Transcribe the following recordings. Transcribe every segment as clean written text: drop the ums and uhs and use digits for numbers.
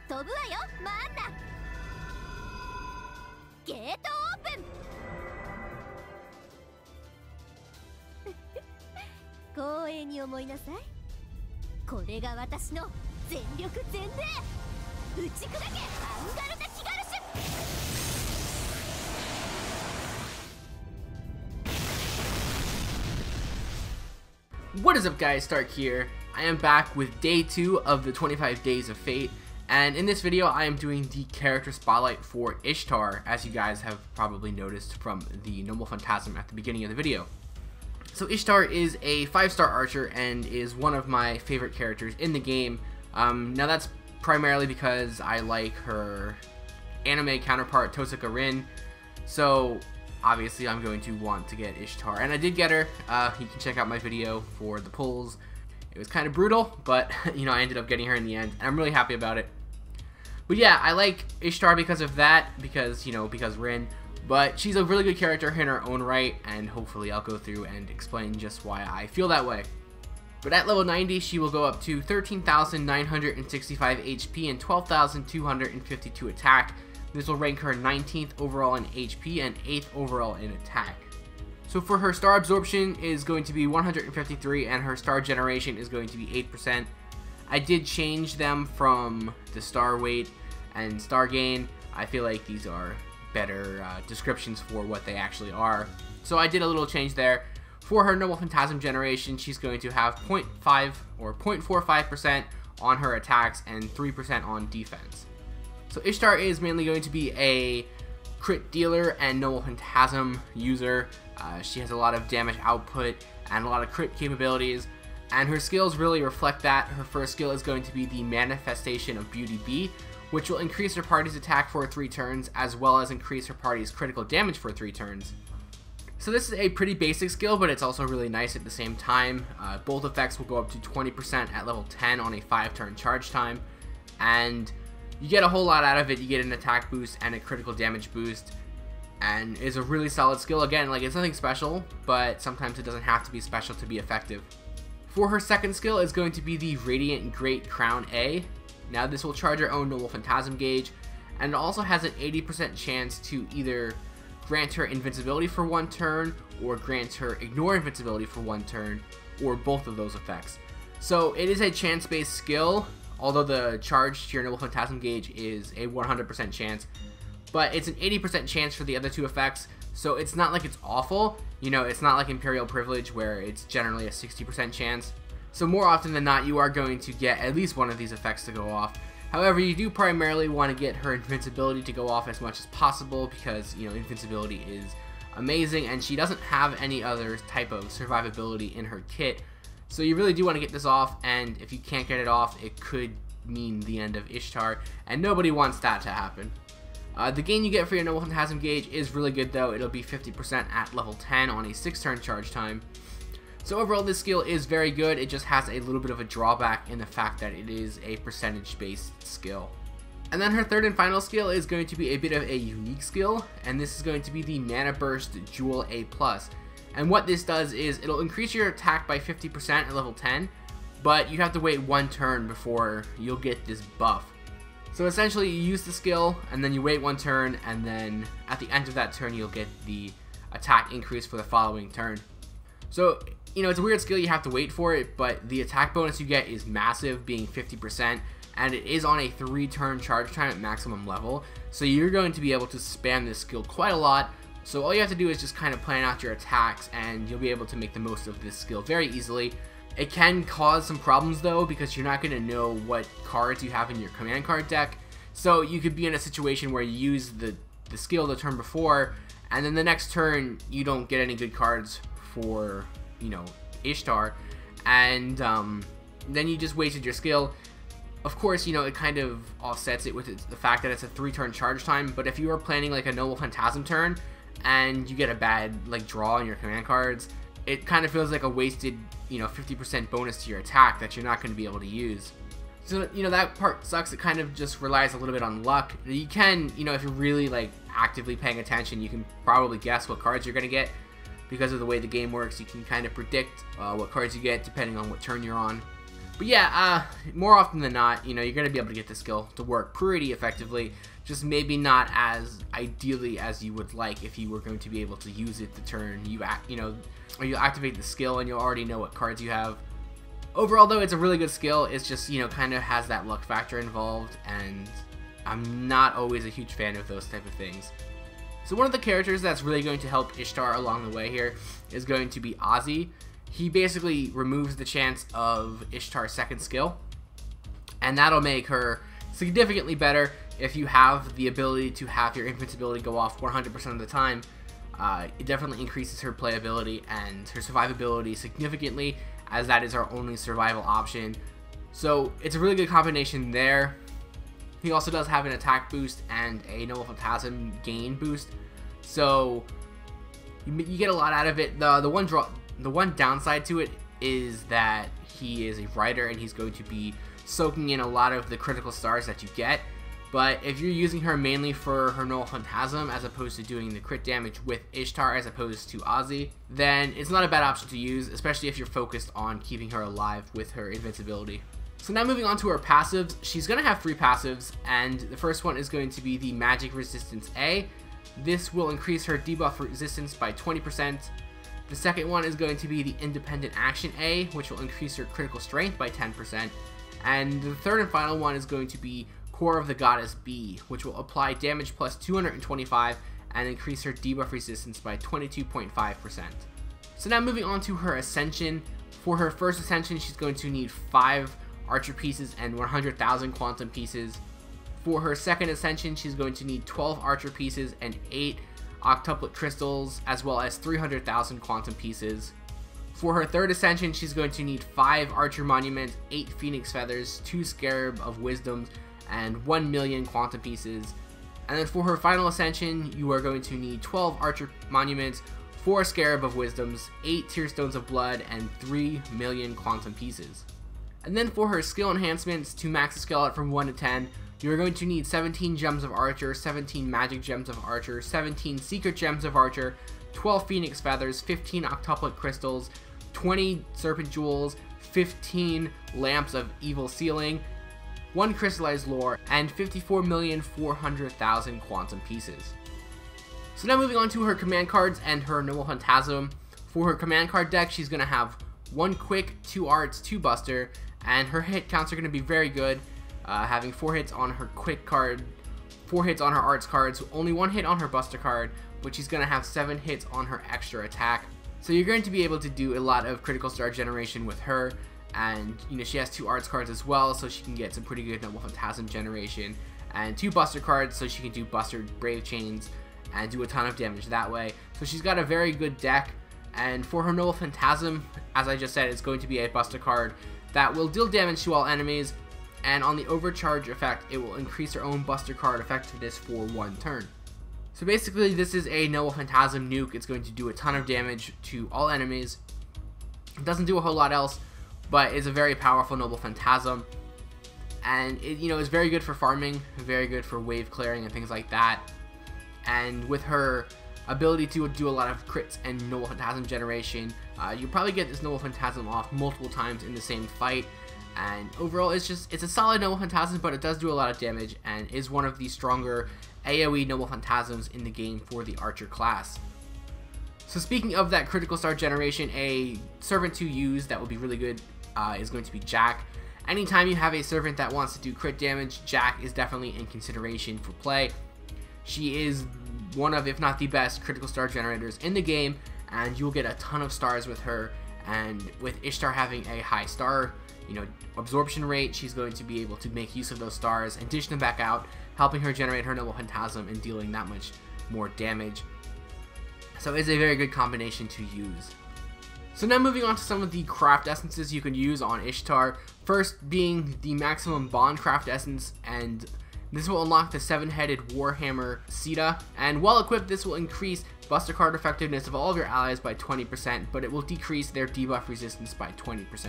飛ぶわよマンナ。ゲートオープン。光栄に思いなさい。これが私の全力全霊打ち砕けアンガルタ・キガルシュ。What is up guys, Stark here. I am back with day 2 of the 25 Days of Fate, and in this video I am doing the character spotlight for Ishtar, as you guys have probably noticed from the Noble Phantasm at the beginning of the video. So Ishtar is a 5-star archer and is one of my favorite characters in the game. Now that's primarily because I like her anime counterpart Tosaka Rin, so obviously I'm going to want to get Ishtar, and I did get her. You can check out my video for the pulls. It was kind of brutal, but you know, I ended up getting her in the end, and I'm really happy about it. But yeah, I like Ishtar because of that, because, you know, because Rin, but she's a really good character in her own right, and hopefully I'll go through and explain just why I feel that way. But at level 90, she will go up to 13,965 HP and 12,252 attack. This will rank her 19th overall in HP and 8th overall in attack. So for her star absorption is going to be 153 and her star generation is going to be 8%. I did change them from the star weight and star gain. I feel like these are better descriptions for what they actually are. So I did a little change there. For her Noble Phantasm generation, she's going to have 0.5 or 0.45% on her attacks and 3% on defense. So Ishtar is mainly going to be a crit dealer and Noble Phantasm user. She has a lot of damage output and a lot of crit capabilities, and her skills really reflect that. Her first skill is going to be the Manifestation of Beauty B, which will increase her party's attack for 3 turns, as well as increase her party's critical damage for 3 turns. So this is a pretty basic skill, but it's also really nice at the same time. Both effects will go up to 20% at level 10 on a 5-turn charge time, and you get a whole lot out of it. You get an attack boost and a critical damage boost, and is a really solid skill. Again, like, it's nothing special, but sometimes it doesn't have to be special to be effective. For her second skill is going to be the Radiant Great Crown A. Now this will charge her own Noble Phantasm gauge, and it also has an 80% chance to either grant her invincibility for 1 turn, or grant her ignore invincibility for 1 turn, or both of those effects. So it is a chance-based skill, although the charge to your Noble Phantasm gauge is a 100% chance, but it's an 80% chance for the other 2 effects, so it's not like it's awful. You know, it's not like Imperial Privilege where it's generally a 60% chance. So more often than not, you are going to get at least one of these effects to go off. However, you do primarily want to get her invincibility to go off as much as possible, because, you know, invincibility is amazing, and she doesn't have any other type of survivability in her kit. So you really do want to get this off, and if you can't get it off, it could mean the end of Ishtar, and nobody wants that to happen. The gain you get for your Noble Phantasm gauge is really good though. It'll be 50% at level 10 on a 6-turn charge time. So overall, this skill is very good. It just has a little bit of a drawback in the fact that it is a percentage-based skill. And then her third and final skill is going to be a bit of a unique skill, and this is going to be the Mana Burst Jewel A+. And what this does is it'll increase your attack by 50% at level 10, but you have to wait 1 turn before you'll get this buff. So essentially, you use the skill, and then you wait 1 turn, and then at the end of that turn, you'll get the attack increase for the following turn. So, you know, it's a weird skill, you have to wait for it, but the attack bonus you get is massive, being 50%, and it is on a 3-turn charge time at maximum level, so you're going to be able to spam this skill quite a lot. So all you have to do is just kind of plan out your attacks, and you'll be able to make the most of this skill very easily. It can cause some problems though, because you're not going to know what cards you have in your command card deck, so you could be in a situation where you use the skill the turn before, and then the next turn you don't get any good cards for, you know, Ishtar, and then you just wasted your skill. Of course, you know, it kind of offsets it with the fact that it's a 3-turn charge time, but if you are planning like a Noble Phantasm turn and you get a bad like draw on your command cards, it kind of feels like a wasted, you know, 50% bonus to your attack that you're not going to be able to use. So, you know, that part sucks. It kind of just relies a little bit on luck. You can, you know, if you're really like actively paying attention, you can probably guess what cards you're going to get. Because of the way the game works, you can kind of predict what cards you get depending on what turn you're on. But yeah, more often than not, you know, you're going to be able to get the skill to work pretty effectively, just maybe not as ideally as you would like if you were going to be able to use it the turn you or you activate the skill and you already know what cards you have. Overall though, it's a really good skill. It's just, you know, kind of has that luck factor involved, and I'm not always a huge fan of those type of things. So one of the characters that's really going to help Ishtar along the way here is going to be Ozzy. He basically removes the chance of Ishtar's second skill, and that'll make her significantly better if you have the ability to have your invincibility go off 100% of the time. It definitely increases her playability and her survivability significantly, as that is our only survival option. So it's a really good combination there. He also does have an attack boost and a Noble Phantasm gain boost, so you get a lot out of it. The one downside to it is that he is a writer and he's going to be soaking in a lot of the critical stars that you get. But if you're using her mainly for her Noble Phantasm as opposed to doing the crit damage with Ishtar as opposed to Ozzy, then it's not a bad option to use, especially if you're focused on keeping her alive with her invincibility. So now moving on to her passives, she's going to have 3 passives, and the first one is going to be the Magic Resistance A. This will increase her debuff resistance by 20%. The second one is going to be the Independent Action A, which will increase her critical strength by 10%. And the third and final one is going to be Core of the Goddess B, which will apply damage plus 225 and increase her debuff resistance by 22.5%. So now moving on to her Ascension. For her first Ascension, she's going to need 5 Archer pieces and 100,000 Quantum pieces. For her second Ascension, she's going to need 12 Archer pieces and 8 Octuplet Crystals, as well as 300,000 Quantum pieces. For her third Ascension, she's going to need 5 Archer Monuments, 8 Phoenix Feathers, 2 Scarab of Wisdoms, and 1 million Quantum pieces. And then for her final Ascension, you are going to need 12 Archer Monuments, 4 Scarab of Wisdoms, 8 Tearstones of Blood, and 3 million Quantum pieces. And then for her skill enhancements, to max the skill out from 1 to 10, you're going to need 17 Gems of Archer, 17 Magic Gems of Archer, 17 Secret Gems of Archer, 12 Phoenix Feathers, 15 Octuplet Crystals, 20 Serpent Jewels, 15 Lamps of Evil Sealing, 1 Crystallized Lore, and 54,400,000 Quantum pieces. So now moving on to her command cards and her Noble Phantasm. For her command card deck, she's going to have 1 Quick, 2 Arts, 2 Buster, and her hit counts are going to be very good, having 4 hits on her Quick card, 4 hits on her Arts cards, only 1 hit on her Buster card, but she's going to have 7 hits on her extra attack. So you're going to be able to do a lot of critical star generation with her, and you know, she has 2 Arts cards as well, so she can get some pretty good Noble Phantasm generation, and 2 Buster cards, so she can do Buster Brave Chains and do a ton of damage that way. So she's got a very good deck. And for her Noble Phantasm, as I just said, it's going to be a Buster card that will deal damage to all enemies, and on the overcharge effect, it will increase her own Buster card effectiveness for 1 turn. So basically, this is a Noble Phantasm nuke. It's going to do a ton of damage to all enemies. It doesn't do a whole lot else, but it's a very powerful Noble Phantasm, and it, you know, is very good for farming, very good for wave clearing and things like that. And with her ability to do a lot of crits and Noble Phantasm generation, you probably get this Noble Phantasm off multiple times in the same fight, and overall it's a solid Noble Phantasm, but it does do a lot of damage and is one of the stronger AoE Noble Phantasms in the game for the Archer class. So speaking of that critical star generation, a servant to use that will be really good is going to be Jack. Anytime you have a servant that wants to do crit damage, Jack is definitely in consideration for play. She is one of, if not the best, critical star generators in the game, and you'll get a ton of stars with her. And with Ishtar having a high star, you know, absorption rate, she's going to be able to make use of those stars and dish them back out, helping her generate her Noble Phantasm and dealing that much more damage. So it's a very good combination to use. So now moving on to some of the craft essences you can use on Ishtar. First being the Maximum Bond craft essence, and this will unlock the 7-headed Warhammer Sita, and while equipped, this will increase Buster card effectiveness of all of your allies by 20%, but it will decrease their debuff resistance by 20%.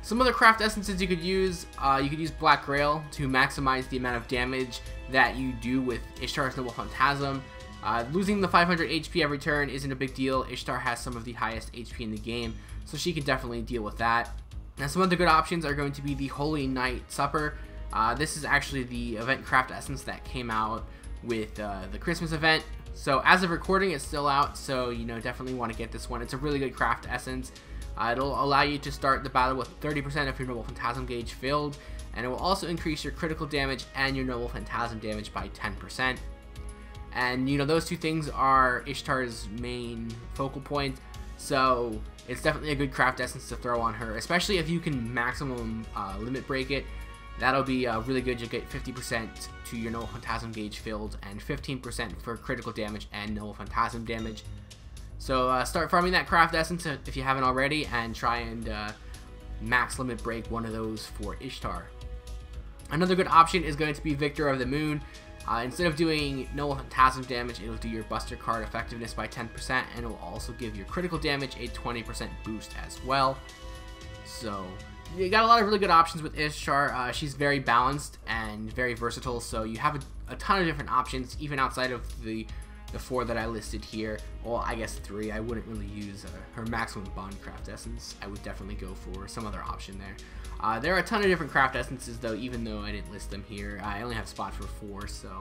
Some other craft essences you could use Black Grail to maximize the amount of damage that you do with Ishtar's Noble Phantasm. Losing the 500 HP every turn isn't a big deal. Ishtar has some of the highest HP in the game, so she can definitely deal with that. Now some other good options are going to be the Holy Night Supper. This is actually the event craft essence that came out with the Christmas event. So as of recording, it's still out, so you know, definitely want to get this one. It's a really good craft essence. It'll allow you to start the battle with 30% of your Noble Phantasm gauge filled, and it will also increase your critical damage and your Noble Phantasm damage by 10%. And you know, those two things are Ishtar's main focal point, so it's definitely a good craft essence to throw on her, especially if you can maximum limit break it. That'll be really good. You'll get 50% to your Noble Phantasm gauge filled and 15% for critical damage and Noble Phantasm damage. So start farming that craft essence if you haven't already, and try and max limit break one of those for Ishtar. Another good option is going to be Victor of the Moon. Instead of doing Noble Phantasm damage, it'll do your Buster card effectiveness by 10%, and it will also give your critical damage a 20% boost as well. So you got a lot of really good options with Ishtar. She's very balanced and very versatile, so you have a ton of different options, even outside of the 4 that I listed here. Well, I guess 3. I wouldn't really use her maximum bond craft essence. I would definitely go for some other option there. There are a ton of different craft essences though, even though I didn't list them here. I only have spot for 4, so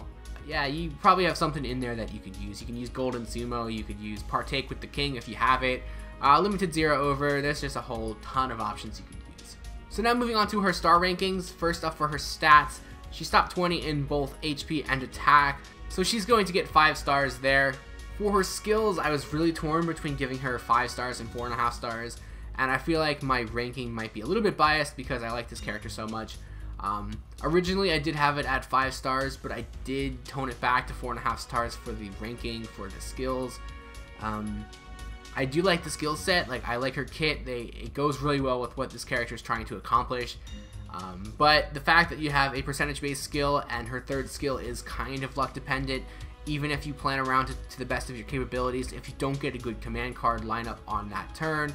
yeah, you probably have something in there that you could use. You can use Golden Sumo, you could use Partake with the King if you have it, Limited 0 over. There's just a whole ton of options you can use. So now moving on to her star rankings. First up, for her stats, she's top 20 in both HP and attack, so she's going to get 5 stars there. For her skills, I was really torn between giving her 5 stars and 4.5 stars. And I feel like my ranking might be a little bit biased because I like this character so much. Originally, I did have it at 5 stars, but I did tone it back to 4.5 stars for the ranking for the skills. I do like the skill set. Like, I like her kit. It goes really well with what this character is trying to accomplish. But the fact that you have a percentage-based skill and her third skill is kind of luck dependent, even if you plan around to the best of your capabilities, if you don't get a good command card lineup on that turn,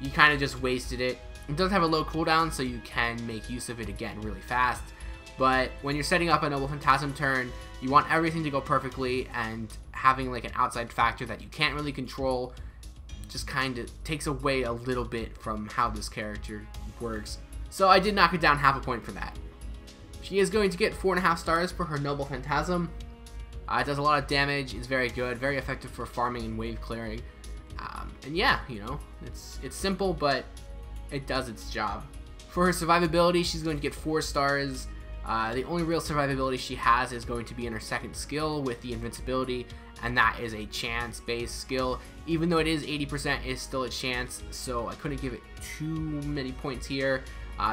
you kind of just wasted it. It does have a low cooldown, so you can make use of it again really fast. But when you're setting up a Noble Phantasm turn, you want everything to go perfectly, and having like an outside factor that you can't really control just kind of takes away a little bit from how this character works. So I did knock it down half a point for that. She is going to get 4.5 stars for her Noble Phantasm. It does a lot of damage, is very good, very effective for farming and wave clearing. And yeah, you know, it's simple, but it does its job. For her survivability, she's going to get 4 stars. The only real survivability she has is going to be in her second skill with the invincibility, and that is a chance-based skill. Even though it is 80%, it's still a chance, so I couldn't give it too many points here.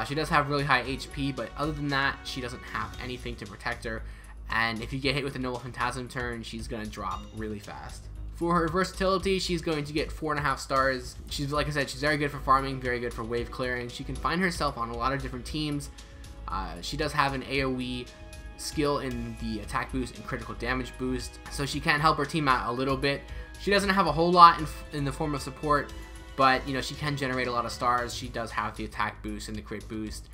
She does have really high HP, but other than that, she doesn't have anything to protect her. And if you get hit with a Noble Phantasm turn, she's going to drop really fast. For her versatility, she's going to get 4.5 stars. She's, like I said, she's very good for farming, very good for wave clearing. She can find herself on a lot of different teams. She does have an AoE skill in the attack boost and critical damage boost, so she can help her team out a little bit. She doesn't have a whole lot in the form of support, but you know, she can generate a lot of stars. She does have the attack boost and the crit boost,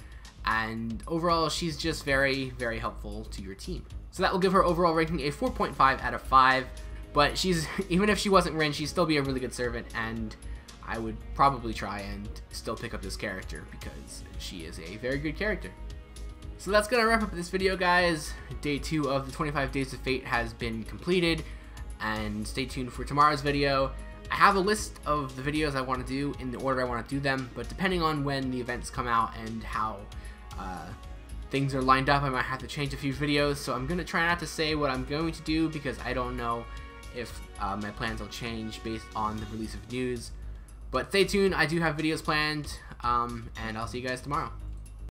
and overall she's just very, very helpful to your team. So that will give her overall ranking a 4.5 out of 5. But she's, even if she wasn't Rin, she'd still be a really good servant, and I would probably try and still pick up this character because she is a very good character. So that's going to wrap up this video, guys. Day 2 of the 25 Days of Fate has been completed, and stay tuned for tomorrow's video. I have a list of the videos I want to do in the order I want to do them, but depending on when the events come out and how things are lined up, I might have to change a few videos, so I'm going to try not to say what I'm going to do because I don't know if my plans will change based on the release of news. But stay tuned, I do have videos planned, and I'll see you guys tomorrow.